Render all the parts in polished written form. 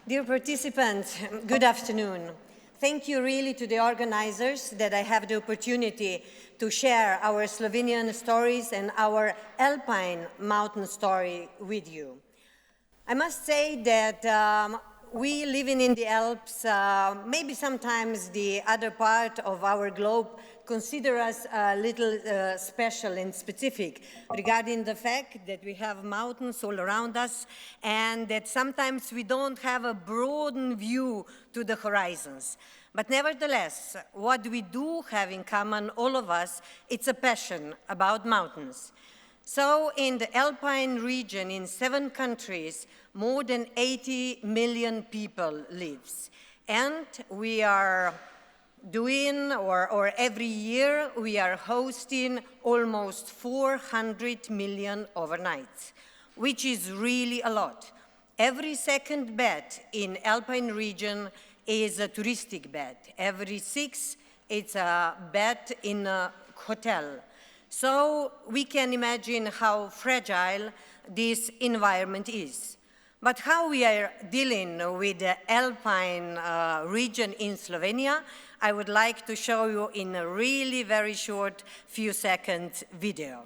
Dear participants, good afternoon. Thank you really to the organizers that I have the opportunity to share our Slovenian stories and our Alpine mountain story with you. I must say that we living in the Alps, maybe sometimes the other part of our globe consider us a little special and specific regarding the fact that we have mountains all around us and that sometimes we don't have a broad view to the horizons. But nevertheless, what we do have in common, all of us, it's a passion about mountains. So in the Alpine region, in 7 countries, more than 80 million people lives. And we are doing, or every year, we are hosting almost 400 million overnights, which is really a lot. Every second bed in Alpine region is a touristic bed. Every 6, it's a bed in a hotel. So we can imagine how fragile this environment is. But how we are dealing with the Alpine region in Slovenia, I would like to show you in a really very short few seconds video.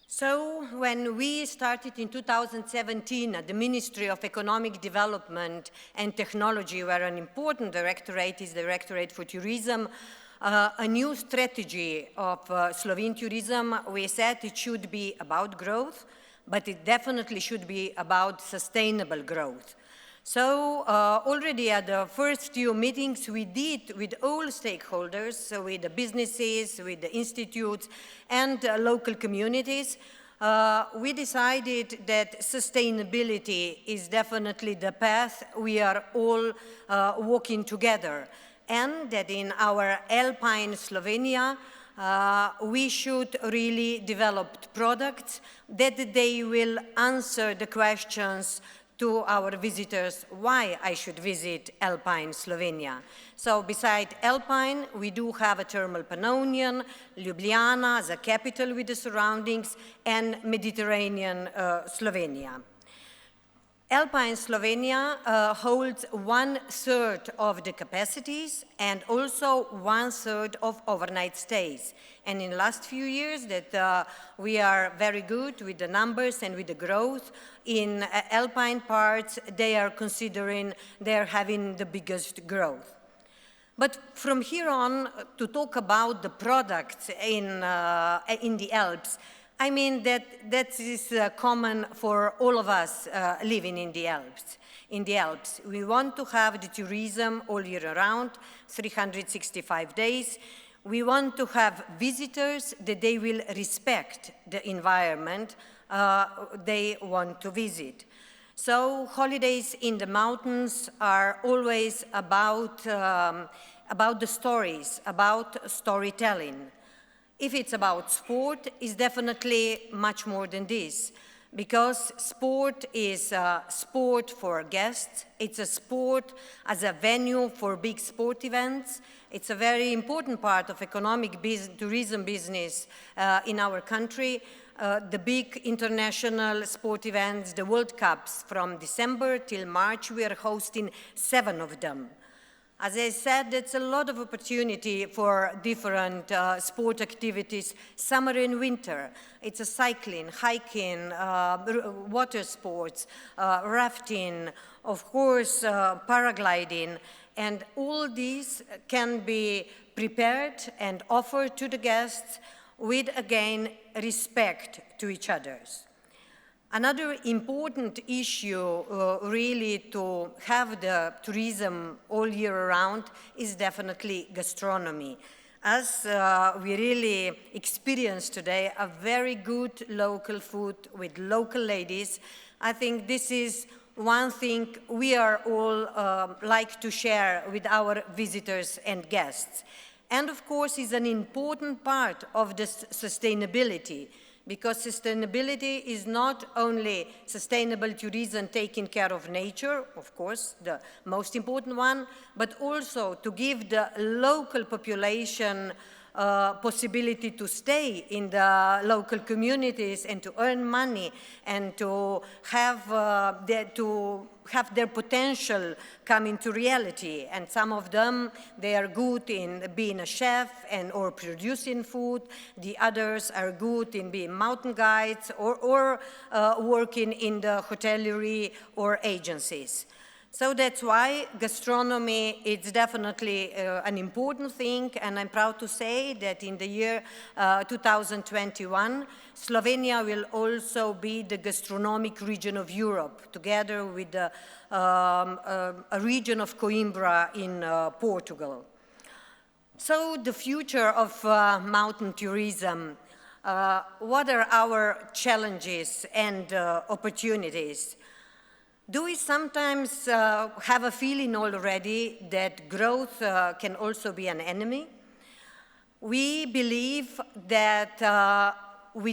So when we started in 2017 at the Ministry of Economic Development and Technology, where an important directorate is the Directorate for Tourism, a new strategy of Slovene tourism, we said it should be about growth, but it definitely should be about sustainable growth. So already at the first few meetings we did with all stakeholders, so with the businesses, with the institutes and local communities, we decided that sustainability is definitely the path we are all walking together, and that in our Alpine Slovenia we should really develop products that they will answer the questions to our visitors why I should visit Alpine Slovenia. So beside Alpine, we do have a thermal Pannonian, Ljubljana, the capital with the surroundings, and Mediterranean Slovenia. Alpine Slovenia holds 1/3 of the capacities and also 1/3 of overnight stays. And in the last few years that we are very good with the numbers and with the growth in Alpine parts, they are considering they're having the biggest growth. But from here on, to talk about the products in the Alps, I mean that is common for all of us living in the Alps. In the Alps, we want to have the tourism all year round, 365 days. We want to have visitors that they will respect the environment they want to visit. So holidays in the mountains are always about the stories, about storytelling. If it's about sport, it's definitely much more than this, because sport is a sport for guests, it's a sport as a venue for big sport events, it's a very important part of economic tourism business in our country. The big international sport events, the World Cups, from December till March, we are hosting 7 of them. As I said, it's a lot of opportunity for different sport activities, summer and winter. It's a cycling, hiking, water sports, rafting, of course, paragliding, and all these can be prepared and offered to the guests with, again, respect to each other. Another important issue really to have the tourism all year round is definitely gastronomy. as we really experience today a very good local food with local ladies, I think this is one thing we are all like to share with our visitors and guests. And of course is an important part of this sustainability, because sustainability is not only sustainable tourism taking care of nature, of course, the most important one, but also to give the local population possibility to stay in the local communities and to earn money and to have their potential come into reality. And some of them, they are good in being a chef and or producing food. The others are good in being mountain guides or working in the hotellerie or agencies. So that's why gastronomy is definitely an important thing, and I'm proud to say that in the year 2021, Slovenia will also be the gastronomic region of Europe, together with a region of Coimbra in Portugal. So the future of mountain tourism, what are our challenges and opportunities? Do we sometimes have a feeling already that growth can also be an enemy? We believe that we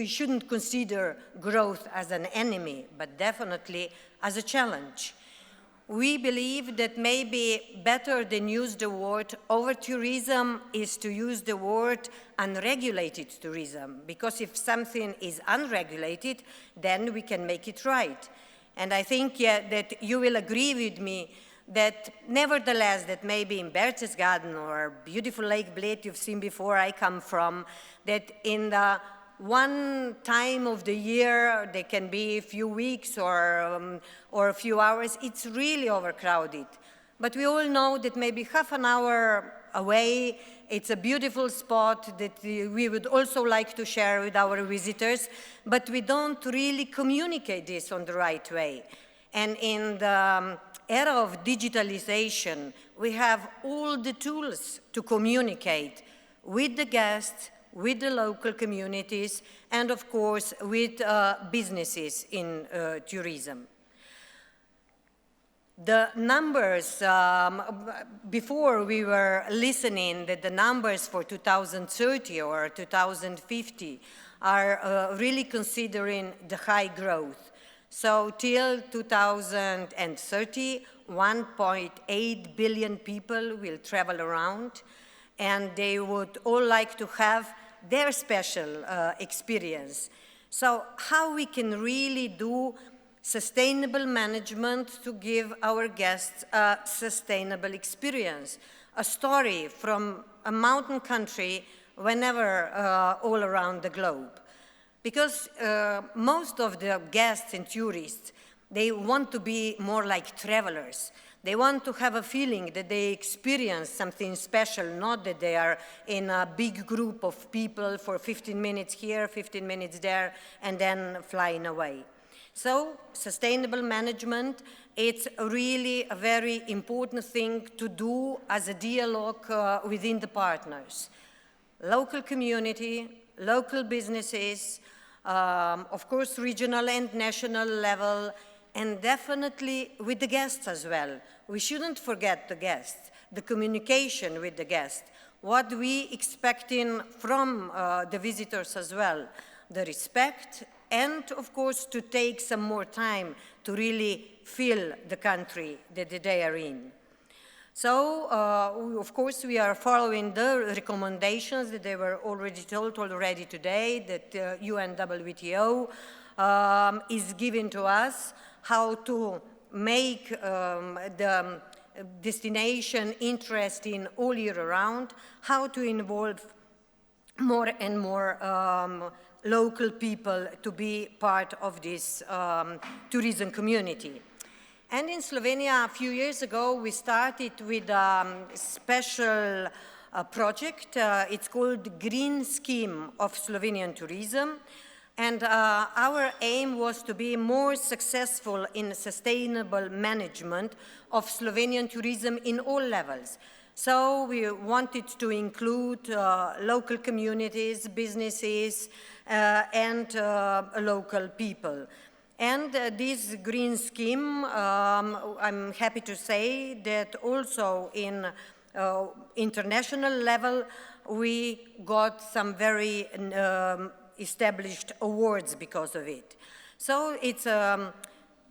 shouldn't consider growth as an enemy, but definitely as a challenge. We believe that maybe better than use the word over-tourism is to use the word unregulated tourism, because if something is unregulated, then we can make it right. And I think that you will agree with me that nevertheless, that maybe in Berchtesgaden or beautiful Lake Bled you've seen before I come from, that in the one time of the year, there can be a few weeks or a few hours, it's really overcrowded. But we all know that maybe half an hour away, it's a beautiful spot that we would also like to share with our visitors, but we don't really communicate this on the right way. And in the era of digitalization, we have all the tools to communicate with the guests, with the local communities, and of course with businesses in tourism. The numbers, before we were listening that the numbers for 2030 or 2050 are really considering the high growth. So till 2030, 1.8 billion people will travel around, and they would all like to have their special experience. So how we can really do sustainable management to give our guests a sustainable experience, a story from a mountain country whenever all around the globe. Because most of the guests and tourists, they want to be more like travelers. They want to have a feeling that they experience something special, not that they are in a big group of people for 15 minutes here, 15 minutes there, and then flying away. So sustainable management, it's really a very important thing to do as a dialogue within the partners. Local community, local businesses, of course regional and national level, and definitely with the guests as well. We shouldn't forget the guests, the communication with the guests, what we expecting from the visitors as well, the respect, and of course to take some more time to really feel the country that they are in. So, of course, we are following the recommendations that they were already told already today, that UNWTO is giving to us, how to make the destination interesting all year round, how to involve more and more local people to be part of this tourism community. And in Slovenia, a few years ago, we started with a special project. It's called Green Scheme of Slovenian Tourism. And our aim was to be more successful in sustainable management of Slovenian tourism in all levels. So we wanted to include local communities, businesses, and local people. And this green scheme, I'm happy to say that also in international level, we got some very established awards because of it. So it's a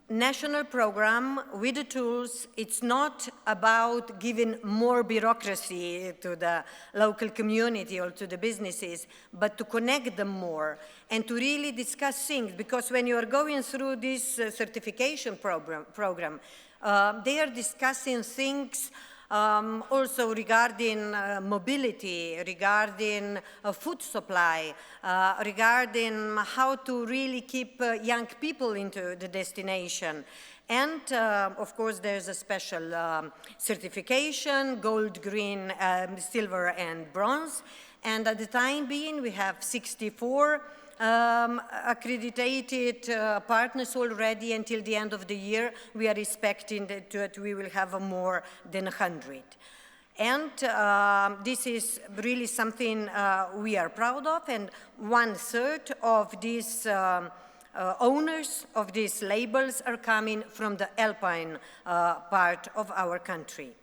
national program with the tools. It's not about giving more bureaucracy to the local community or to the businesses, but to connect them more and to really discuss things, because when you are going through this certification program, they are discussing things also regarding mobility, regarding food supply, regarding how to really keep young people into the destination. And of course, there's a special certification, gold, green, silver, and bronze. And at the time being, we have 64 accredited partners already. Until the end of the year, we are expecting that we will have more than 100. And this is really something we are proud of, and 1/3 of these owners of these labels are coming from the Alpine part of our country.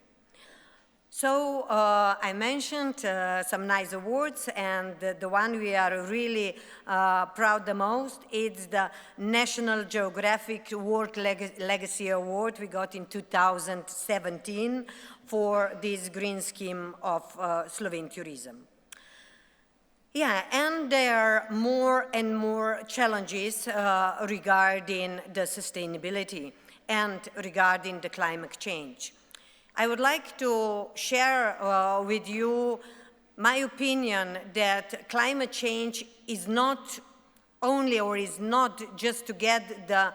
So I mentioned some nice awards, and the one we are really proud the most is the National Geographic World Legacy Award we got in 2017 for this green scheme of Slovene tourism. Yeah, and there are more and more challenges regarding the sustainability and regarding the climate change. I would like to share with you my opinion that climate change is not only, or is not just to get the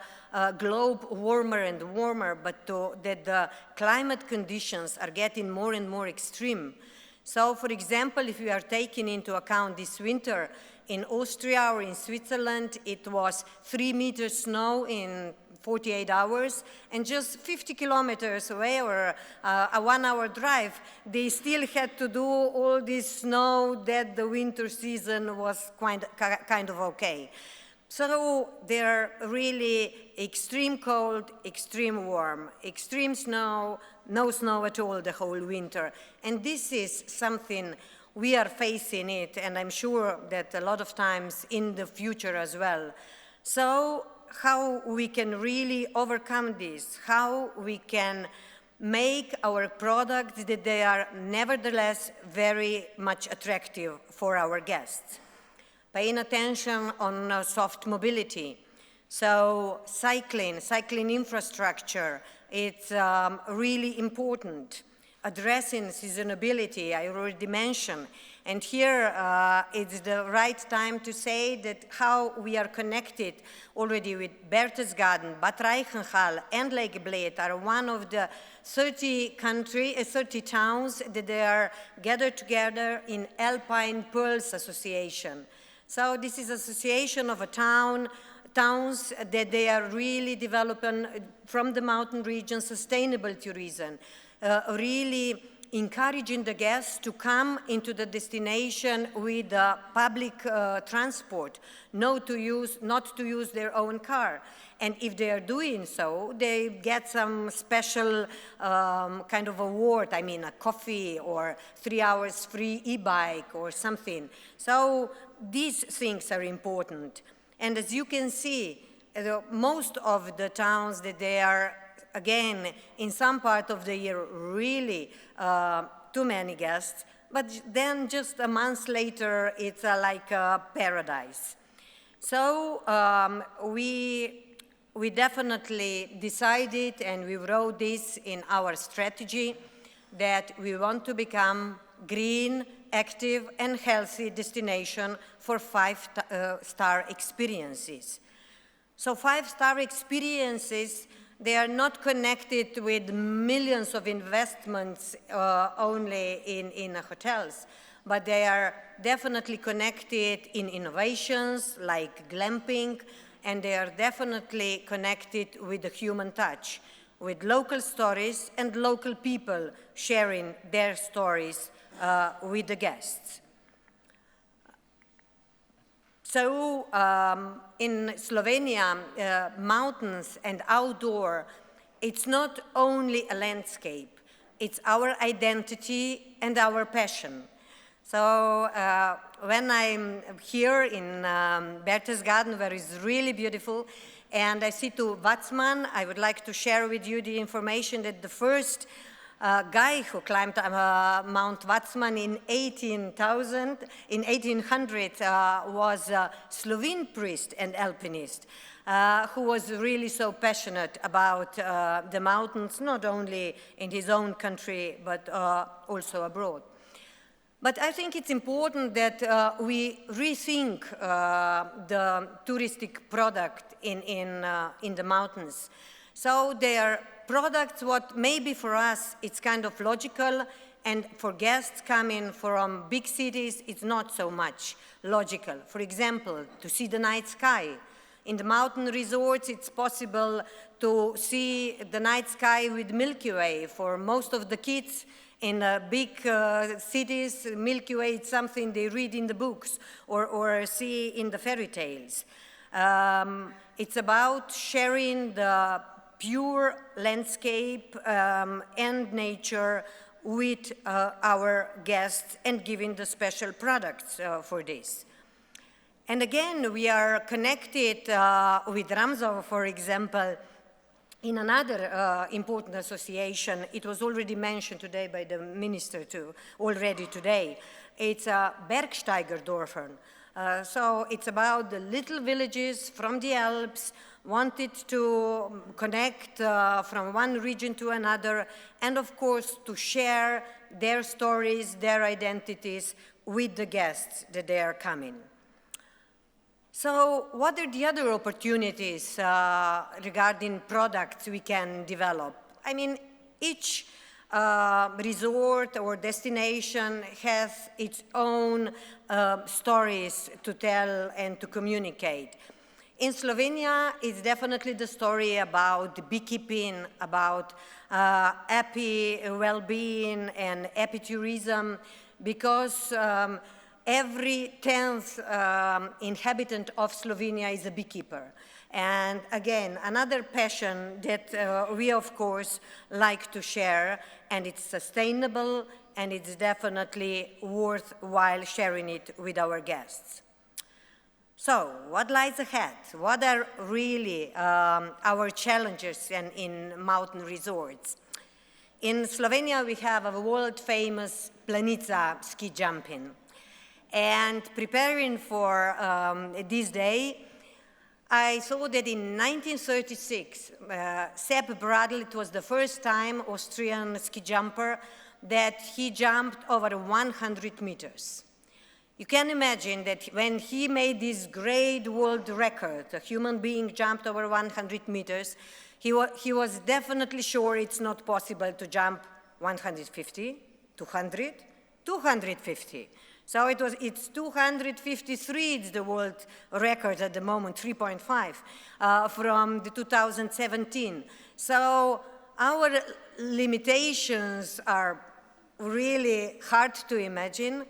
globe warmer and warmer, but that the climate conditions are getting more and more extreme. So, for example, if we are taking into account this winter in Austria or in Switzerland, it was 3 meters snow in 48 hours, and just 50 kilometers away, or a 1-hour drive, they still had to do all this snow that the winter season was kind of okay. So there are really extreme cold, extreme warm, extreme snow, no snow at all the whole winter. And this is something we are facing it, and I'm sure that a lot of times in the future as well. So how we can really overcome this, how we can make our products that they are nevertheless very much attractive for our guests. Paying attention on soft mobility. So cycling infrastructure, it's really important. Addressing seasonability, I already mentioned. And here it's the right time to say that how we are connected already with Berchtesgaden, Bad Reichenhall, and Lake Bled are one of the 30 towns that they are gathered together in Alpine Pearls Association. So this is association of towns that they are really developing from the mountain region sustainable tourism, really encouraging the guests to come into the destination with public transport, not to use their own car. And if they are doing so, they get some special kind of award, I mean a coffee or 3 hours free e-bike or something. So these things are important. And as you can see, most of the towns that they are, again, in some part of the year, really too many guests, but then just a month later, it's like a paradise. So we definitely decided, and we wrote this in our strategy, that we want to become green, active, and healthy destination for 5-star experiences. So 5-star experiences, they are not connected with millions of investments only in hotels, but they are definitely connected in innovations like glamping, and they are definitely connected with the human touch. with local stories and local people sharing their stories with the guests. So in Slovenia, mountains and outdoor, it's not only a landscape, it's our identity and our passion. So when I'm here in Berchtesgaden, where it's really beautiful, and I see to Watzmann, I would like to share with you the information that the first guy who climbed Mount Watzmann in 1800 was a Slovene priest and alpinist who was really so passionate about the mountains, not only in his own country, but also abroad. But I think it's important that we rethink the touristic product in the mountains. So their products, what maybe for us it's kind of logical, and for guests coming from big cities, it's not so much logical. For example, to see the night sky. In the mountain resorts, it's possible to see the night sky with Milky Way. For most of the kids in big cities, Milky Way is something they read in the books or see in the fairy tales. It's about sharing the pure landscape and nature with our guests and giving the special products for this. And again, we are connected with Ramsau, for example, in another important association. It was already mentioned today by the minister too, already today. It's Bergsteigerdorfern. So it's about the little villages from the Alps, wanted to connect from one region to another, and of course to share their stories, their identities with the guests that they are coming. So what are the other opportunities regarding products we can develop? I mean, each resort or destination has its own stories to tell and to communicate. In Slovenia, it's definitely the story about beekeeping, about happy well-being and happy tourism, because every 10th inhabitant of Slovenia is a beekeeper. And again, another passion that we, of course, like to share, and it's sustainable, and it's definitely worthwhile sharing it with our guests. So, what lies ahead? What are really our challenges in mountain resorts? In Slovenia, we have a world-famous Planica ski jumping. And preparing for this day, I saw that in 1936, Sepp Bradl, it was the first time Austrian ski jumper, that he jumped over 100 meters. You can imagine that when he made this great world record, a human being jumped over 100 meters, he was definitely sure it's not possible to jump 150, 200, 250. So it's 253, it's the world record at the moment, 3.5 from the 2017. So our limitations are really hard to imagine,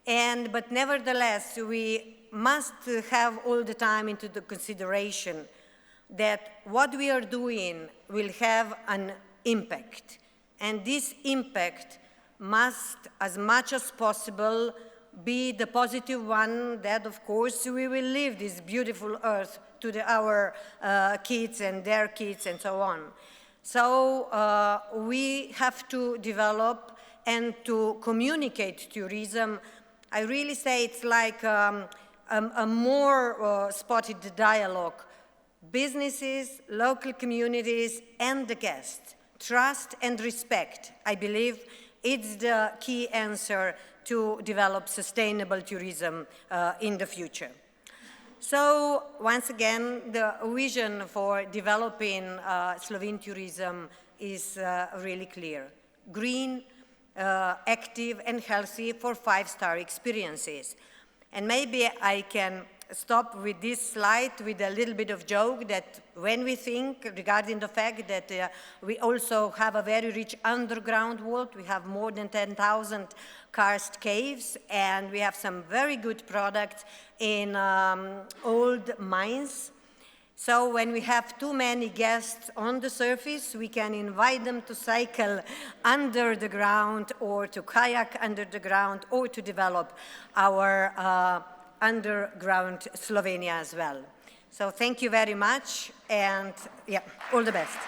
but nevertheless, we must have all the time into the consideration that what we are doing will have an impact. And this impact must, as much as possible, be the positive one that, of course, we will leave this beautiful earth to our kids and their kids and so on. So we have to develop and to communicate tourism. I really say it's like a more spotted dialogue. Businesses, local communities, and the guests. Trust and respect, I believe, it's the key answer to develop sustainable tourism in the future. So, once again, the vision for developing Slovene tourism is really clear. Green, active and healthy for 5-star experiences. And maybe I can stop with this slide with a little bit of joke that when we think regarding the fact that we also have a very rich underground world, we have more than 10,000 karst caves, and we have some very good products in old mines. So when we have too many guests on the surface, we can invite them to cycle under the ground or to kayak under the ground or to develop our underground Slovenia as well. So thank you very much, and yeah, all the best.